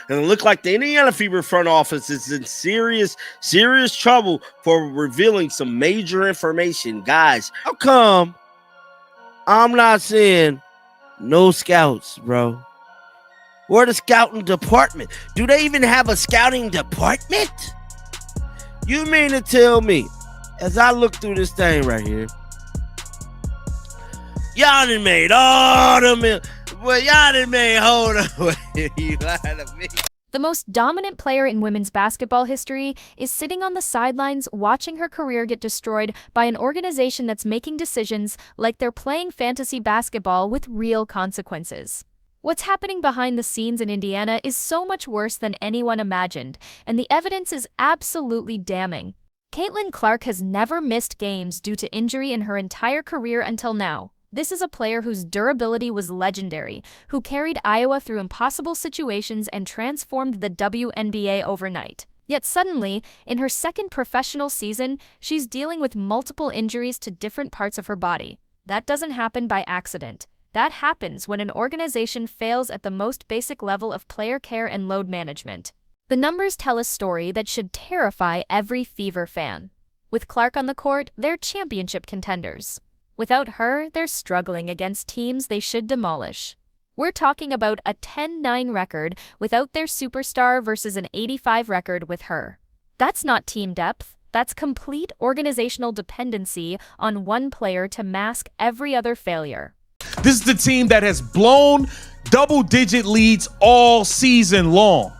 And it looked like the Indiana Fever front office is in serious trouble for revealing some major information. Guys, how come I'm not seeing no scouts, bro? Where the scouting department? Do they even have a scouting department? You mean to tell me, as I look through this thing right here, y'all done made all the well, y'all done made, hold on, you lied to me. The most dominant player in women's basketball history is sitting on the sidelines watching her career get destroyed by an organization that's making decisions like they're playing fantasy basketball with real consequences. What's happening behind the scenes in Indiana is so much worse than anyone imagined, and the evidence is absolutely damning. Caitlin Clark has never missed games due to injury in her entire career until now. This is a player whose durability was legendary, who carried Iowa through impossible situations and transformed the WNBA overnight. Yet suddenly, in her second professional season, she's dealing with multiple injuries to different parts of her body. That doesn't happen by accident. That happens when an organization fails at the most basic level of player care and load management. The numbers tell a story that should terrify every Fever fan. With Clark on the court, they're championship contenders. Without her, they're struggling against teams they should demolish. We're talking about a 10-9 record without their superstar versus an 85 record with her. That's not team depth. That's complete organizational dependency on one player to mask every other failure. This is the team that has blown double-digit leads all season long.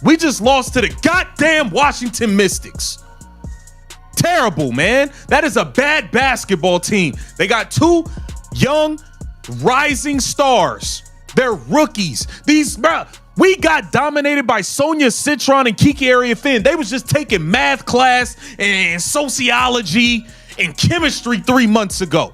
We just lost to the goddamn Washington Mystics. Terrible, man. That is a bad basketball team. They got two young, rising stars. They're rookies. We got dominated by Sonia Citron and Kiki Area-Finn. They was just taking math class and sociology and chemistry 3 months ago.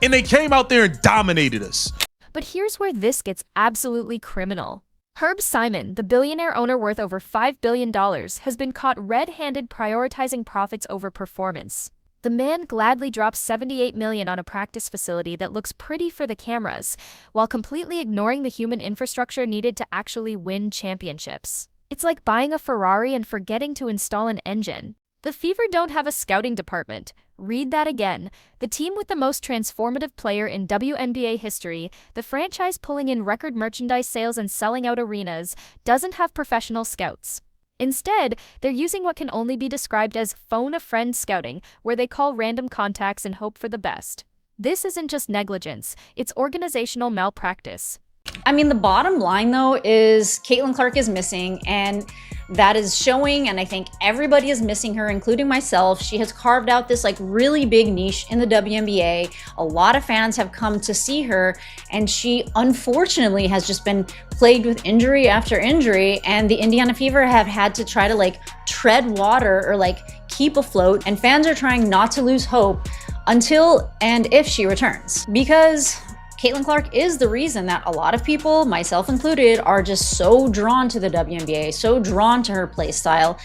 And they came out there and dominated us. But here's where this gets absolutely criminal. Herb Simon, the billionaire owner worth over $5 billion, has been caught red-handed prioritizing profits over performance. The man gladly drops $78 million on a practice facility that looks pretty for the cameras, while completely ignoring the human infrastructure needed to actually win championships. It's like buying a Ferrari and forgetting to install an engine. The Fever don't have a scouting department. Read that again. The team with the most transformative player in WNBA history, the franchise pulling in record merchandise sales and selling out arenas, doesn't have professional scouts. Instead, they're using what can only be described as phone-a-friend scouting, where they call random contacts and hope for the best. This isn't just negligence, it's organizational malpractice. I mean, the bottom line, though, is Caitlin Clark is missing, and that is showing, and I think everybody is missing her, including myself. She has carved out this really big niche in the WNBA. A lot of fans have come to see her, and she unfortunately has just been plagued with injury after injury, and the Indiana Fever have had to try to tread water or keep afloat, and fans are trying not to lose hope until and if she returns, because Caitlin Clark is the reason that a lot of people, myself included, are just so drawn to the WNBA, so drawn to her play style.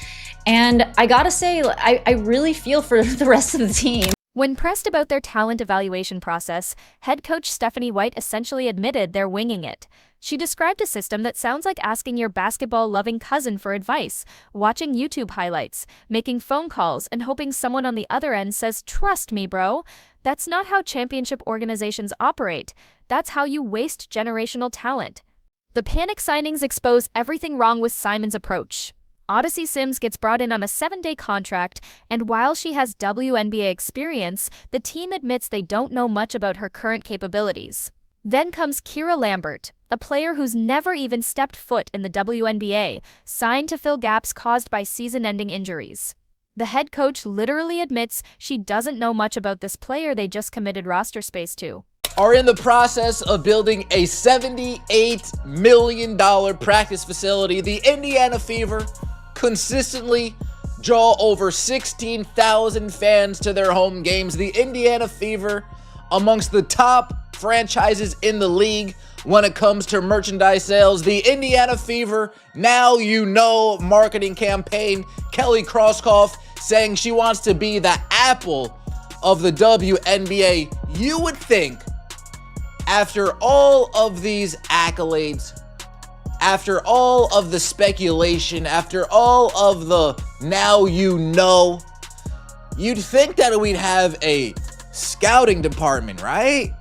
And I gotta say, I really feel for the rest of the team. When pressed about their talent evaluation process, head coach Stephanie White essentially admitted they're winging it. She described a system that sounds like asking your basketball-loving cousin for advice, watching YouTube highlights, making phone calls, and hoping someone on the other end says, "Trust me, bro." That's not how championship organizations operate. That's how you waste generational talent. The panic signings expose everything wrong with Simon's approach. Odyssey Sims gets brought in on a 7-day contract, and while she has WNBA experience, the team admits they don't know much about her current capabilities. Then comes Kira Lambert, a player who's never even stepped foot in the WNBA, signed to fill gaps caused by season-ending injuries. The head coach literally admits she doesn't know much about this player they just committed roster space to. Are in the process of building a $78 million practice facility. The Indiana Fever consistently draw over 16,000 fans to their home games. The Indiana Fever, amongst the top franchises in the league when it comes to merchandise sales. The Indiana Fever, now you know, marketing campaign. Kelly Krauskopf saying she wants to be the Apple of the WNBA. You would think, after all of these accolades, after all of the speculation, after all of the now you know, you'd think that we'd have a scouting department, right?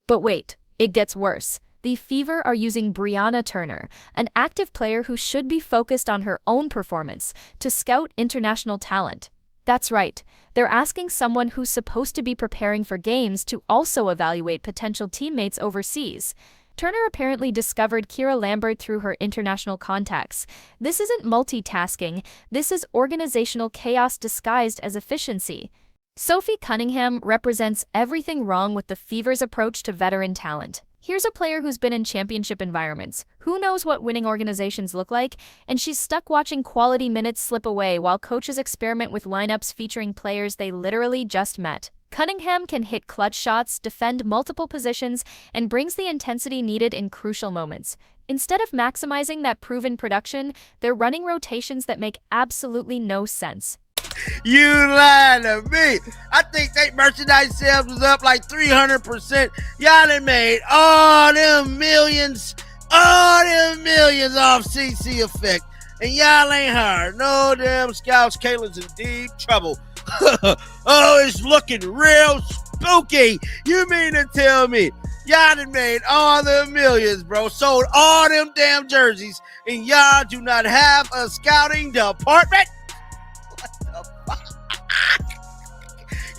But wait, it gets worse. The Fever are using Brianna Turner, an active player who should be focused on her own performance, to scout international talent. That's right, they're asking someone who's supposed to be preparing for games to also evaluate potential teammates overseas. Turner apparently discovered Kira Lambert through her international contacts. This isn't multitasking, this is organizational chaos disguised as efficiency. Sophie Cunningham represents everything wrong with the Fever's approach to veteran talent. Here's a player who's been in championship environments, who knows what winning organizations look like, and she's stuck watching quality minutes slip away while coaches experiment with lineups featuring players they literally just met. Cunningham can hit clutch shots, defend multiple positions, and brings the intensity needed in crucial moments. Instead of maximizing that proven production, they're running rotations that make absolutely no sense. You lying to me. I think they merchandise sales was up like 300%. Y'all done made all them millions off CC Effect. And y'all ain't hired no damn scouts. Kayla's in deep trouble. Oh, it's looking real spooky. You mean to tell me y'all done made all the millions, bro, sold all them damn jerseys, and y'all do not have a scouting department?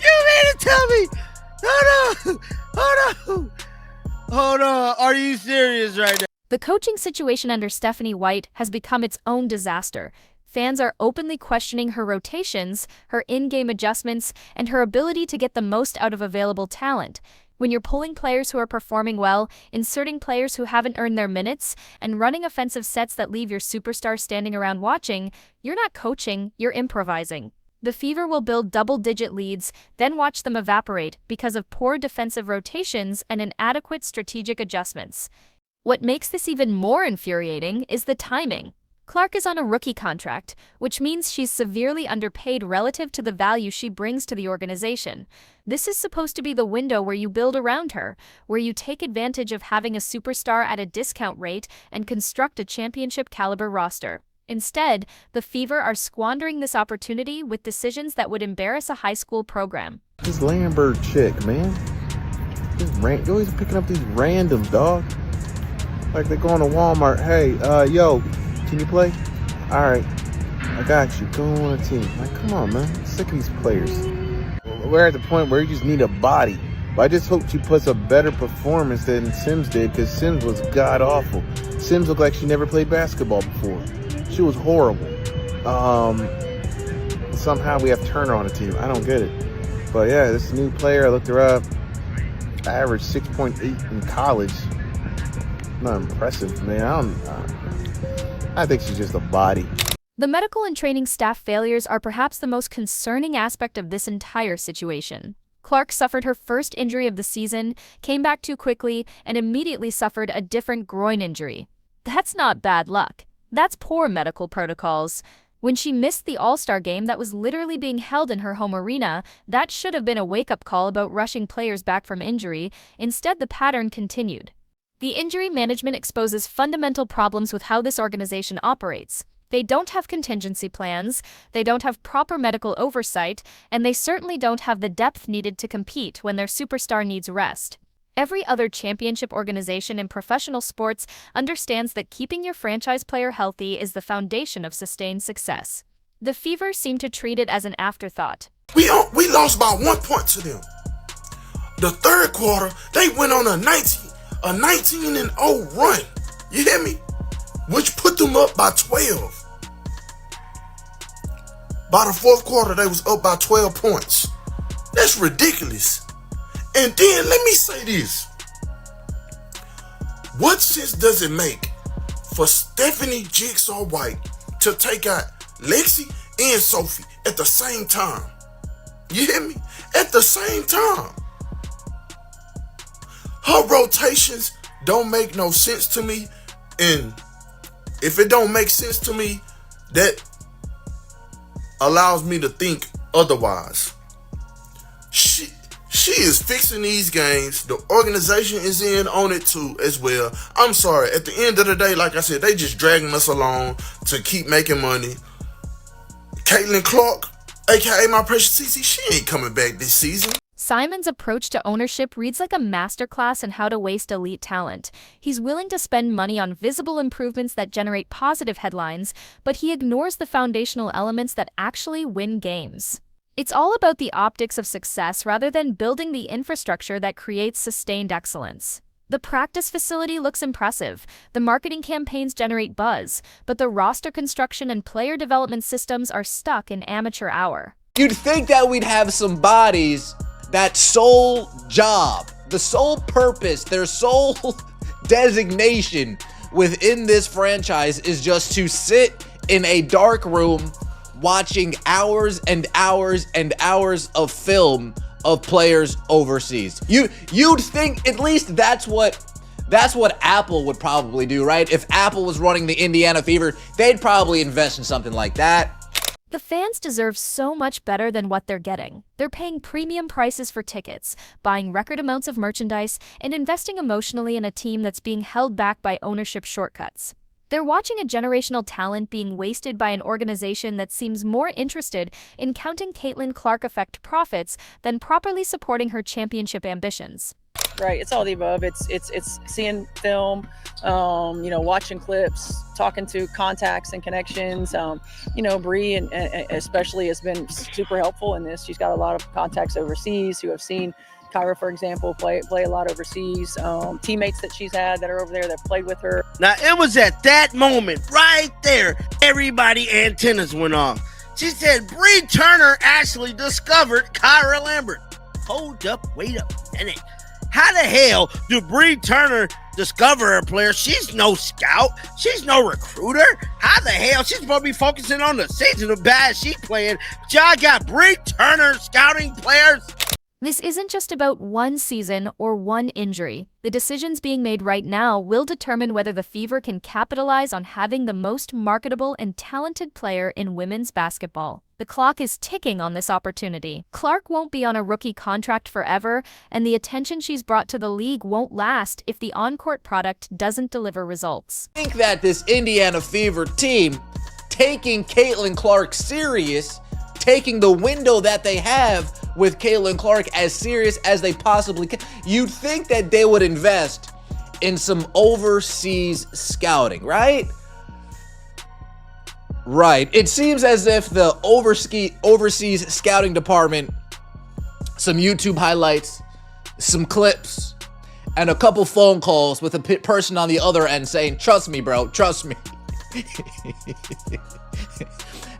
You mean to tell me? Hold on. Are you serious right now? The coaching situation under Stephanie White has become its own disaster. Fans are openly questioning her rotations, her in-game adjustments, and her ability to get the most out of available talent. When you're pulling players who are performing well, inserting players who haven't earned their minutes, and running offensive sets that leave your superstar standing around watching, you're not coaching, you're improvising. The Fever will build double-digit leads, then watch them evaporate because of poor defensive rotations and inadequate strategic adjustments. What makes this even more infuriating is the timing. Clark is on a rookie contract, which means she's severely underpaid relative to the value she brings to the organization. This is supposed to be the window where you build around her, where you take advantage of having a superstar at a discount rate and construct a championship-caliber roster. Instead, the Fever are squandering this opportunity with decisions that would embarrass a high school program. This Lambert chick, man. You're always picking up these randoms, dog. Like they're going to Walmart. Hey, yo, can you play? All right, I got you. Go on a team. Like, come on, man. I'm sick of these players. We're at the point where you just need a body. But I just hope she puts a better performance than Sims did, because Sims was god-awful. Sims looked like she never played basketball before. She was horrible. Somehow we have Turner on the team. I don't get it. But yeah, this new player, I looked her up. Averaged 6.8 in college. Not impressive, man. I think she's just a body. The medical and training staff failures are perhaps the most concerning aspect of this entire situation. Clark suffered her first injury of the season, came back too quickly, and immediately suffered a different groin injury. That's not bad luck. That's poor medical protocols. When she missed the All-Star game that was literally being held in her home arena, that should have been a wake-up call about rushing players back from injury. Instead, the pattern continued. The injury management exposes fundamental problems with how this organization operates. They don't have contingency plans, they don't have proper medical oversight, and they certainly don't have the depth needed to compete when their superstar needs rest. Every other championship organization in professional sports understands that keeping your franchise player healthy is the foundation of sustained success. The Fever seem to treat it as an afterthought. We lost by 1 point to them. The third quarter, they went on a 19-0 run. You hear me? Which put them up by 12. By the fourth quarter, they was up by 12 points. That's ridiculous. And then let me say this. What sense does it make for Stephanie Jigsaw White to take out Lexi and Sophie at the same time? You hear me? At the same time. Her rotations don't make no sense to me. And if it don't make sense to me, that She is fixing these games. The organization is in on it too as well. I'm sorry. At the end of the day, like I said, they just dragging us along to keep making money. Caitlin Clark, aka my precious CC, she ain't coming back this season. Simon's approach to ownership reads like a masterclass in how to waste elite talent. He's willing to spend money on visible improvements that generate positive headlines, but he ignores the foundational elements that actually win games. It's all about the optics of success rather than building the infrastructure that creates sustained excellence. The practice facility looks impressive, the marketing campaigns generate buzz, but the roster construction and player development systems are stuck in amateur hour. You'd think that we'd have some bodies that sole job, the sole purpose, their sole designation within this franchise is just to sit in a dark room watching hours and hours and hours of film of players overseas. You'd think at least that's what Apple would probably do, right? If Apple was running the Indiana Fever, they'd probably invest in something like that. The fans deserve so much better than what they're getting. They're paying premium prices for tickets, buying record amounts of merchandise, and investing emotionally in a team that's being held back by ownership shortcuts. They're watching a generational talent being wasted by an organization that seems more interested in counting Caitlin Clark effect profits than properly supporting her championship ambitions. Right, it's all the above. It's seeing film, watching clips, talking to contacts and connections. Bree and especially has been super helpful in this. She's got a lot of contacts overseas who have seen Kyra, for example, play a lot overseas. Teammates that she's had that are over there that played with her. Now, it was at that moment right there, everybody antennas went off. She said Bree Turner actually discovered Kyra Lambert. Hold up, wait a minute. How the hell do Bree Turner discover a player? She's no scout. She's no recruiter. How the hell? She's supposed to be focusing on the season of bad she playing. But y'all got Bree Turner scouting players. This isn't just about one season or one injury. The decisions being made right now will determine whether the Fever can capitalize on having the most marketable and talented player in women's basketball. The clock is ticking on this opportunity. Clark won't be on a rookie contract forever, and the attention she's brought to the league won't last if the on-court product doesn't deliver results. I think that this Indiana Fever team, taking Caitlin Clark serious, taking the window that they have with Caitlin Clark as serious as they possibly can, you'd think that they would invest in some overseas scouting, right? Right. It seems as if the overseas scouting department, some YouTube highlights, some clips, and a couple phone calls with a person on the other end saying, "Trust me, bro. Trust me."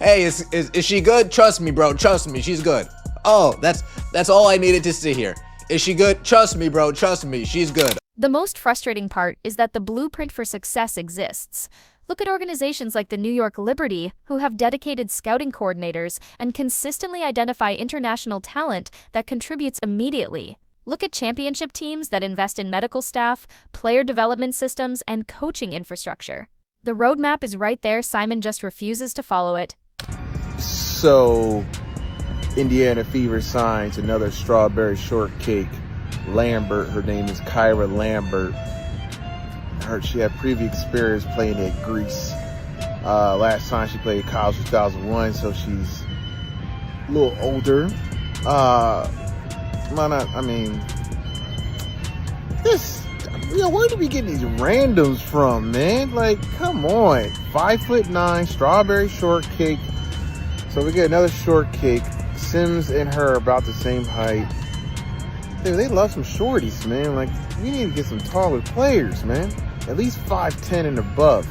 Hey, is she good? Trust me, bro. Trust me. She's good. Oh, that's all I needed to see here. Is she good? Trust me, bro. Trust me. She's good. The most frustrating part is that the blueprint for success exists. Look at organizations like the New York Liberty, who have dedicated scouting coordinators and consistently identify international talent that contributes immediately. Look at championship teams that invest in medical staff, player development systems, and coaching infrastructure. The roadmap is right there. Simon just refuses to follow it. So, Indiana Fever signs another strawberry shortcake Lambert. Her name is Kyra Lambert. She had previous experience playing at Greece. Last time she played college was 2001, so she's a little older. Where do we get these randoms from, man? Like, come on. 5'9", strawberry shortcake. So we get another shortcake. Sims and her are about the same height. Dude, they love some shorties, man. Like, we need to get some taller players, man. At least 5'10" and above.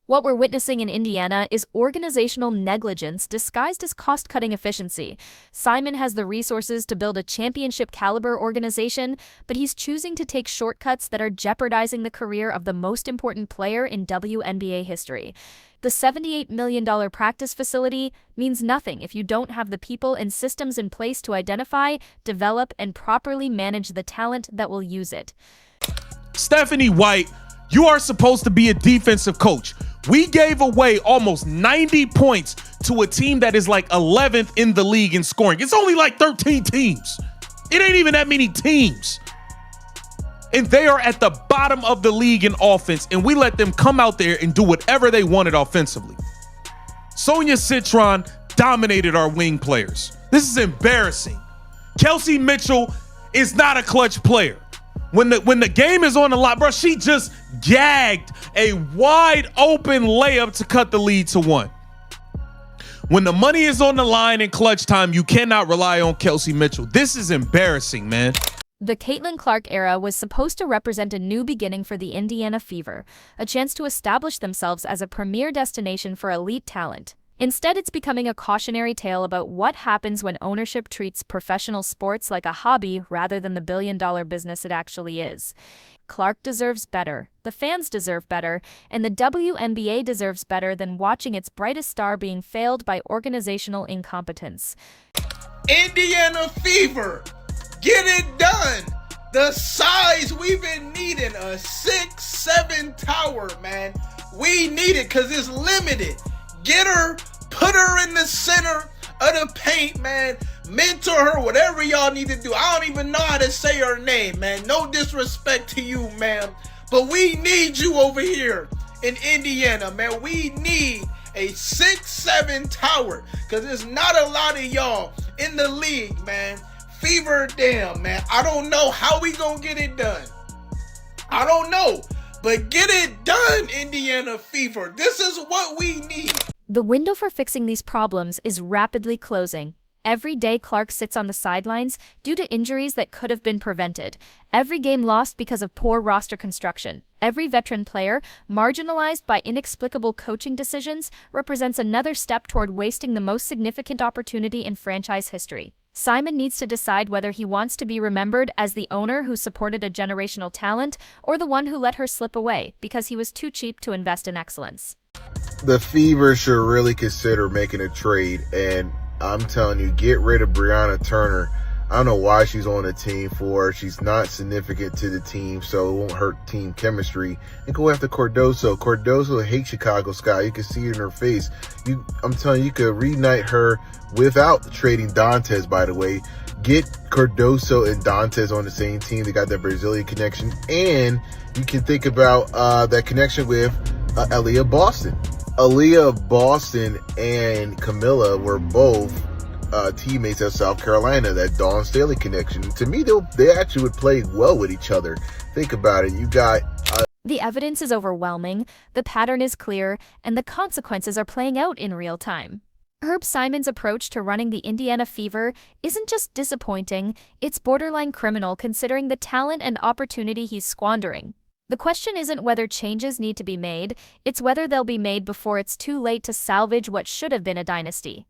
What we're witnessing in Indiana is organizational negligence disguised as cost-cutting efficiency. Simon has the resources to build a championship-caliber organization, but he's choosing to take shortcuts that are jeopardizing the career of the most important player in WNBA history. The $78 million practice facility means nothing if you don't have the people and systems in place to identify, develop, and properly manage the talent that will use it. Stephanie White, you are supposed to be a defensive coach. We gave away almost 90 points to a team that is like 11th in the league in scoring. It's only like 13 teams. It ain't even that many teams. And they are at the bottom of the league in offense, and we let them come out there and do whatever they wanted offensively. Sonia Citron dominated our wing players. This is embarrassing. Kelsey Mitchell is not a clutch player. When the game is on the line, bro, she just gagged a wide open layup to cut the lead to 1. When the money is on the line in clutch time, you cannot rely on Kelsey Mitchell. This is embarrassing, man. The Caitlin Clark era was supposed to represent a new beginning for the Indiana Fever, a chance to establish themselves as a premier destination for elite talent. Instead, it's becoming a cautionary tale about what happens when ownership treats professional sports like a hobby rather than the billion-dollar business it actually is. Clark deserves better, the fans deserve better, and the WNBA deserves better than watching its brightest star being failed by organizational incompetence. Indiana Fever, get it done. The size we've been needing, a 6'7" tower, man. We need it because it's limited. Get her, put her in the center of the paint, man. Mentor her, whatever y'all need to do. I don't even know how to say her name, man. No disrespect to you, ma'am. But we need you over here in Indiana, man. We need a 6'7" tower because there's not a lot of y'all in the league, man. Fever, damn, man. I don't know how we gonna get it done. I don't know. But get it done, Indiana Fever. This is what we need. The window for fixing these problems is rapidly closing. Every day Clark sits on the sidelines due to injuries that could have been prevented. Every game lost because of poor roster construction. Every veteran player, marginalized by inexplicable coaching decisions, represents another step toward wasting the most significant opportunity in franchise history. Simon needs to decide whether he wants to be remembered as the owner who supported a generational talent or the one who let her slip away because he was too cheap to invest in excellence. The Fever should really consider making a trade, and I'm telling you, get rid of Brianna Turner. I don't know why she's on the team for. She's not significant to the team, so it won't hurt team chemistry. And go after Cardoso. Cardoso hates Chicago Sky. You can see it in her face. I'm telling you, you could reunite her without trading Dantes, by the way. Get Cardoso and Dantes on the same team. They got that Brazilian connection. And you can think about that connection with Aaliyah Boston. Aaliyah Boston and Camilla were both teammates at South Carolina, that Dawn Staley connection. To me, they actually would play well with each other. Think about it. You got... The evidence is overwhelming, the pattern is clear, and the consequences are playing out in real time. Herb Simon's approach to running the Indiana Fever isn't just disappointing, it's borderline criminal considering the talent and opportunity he's squandering. The question isn't whether changes need to be made, it's whether they'll be made before it's too late to salvage what should have been a dynasty.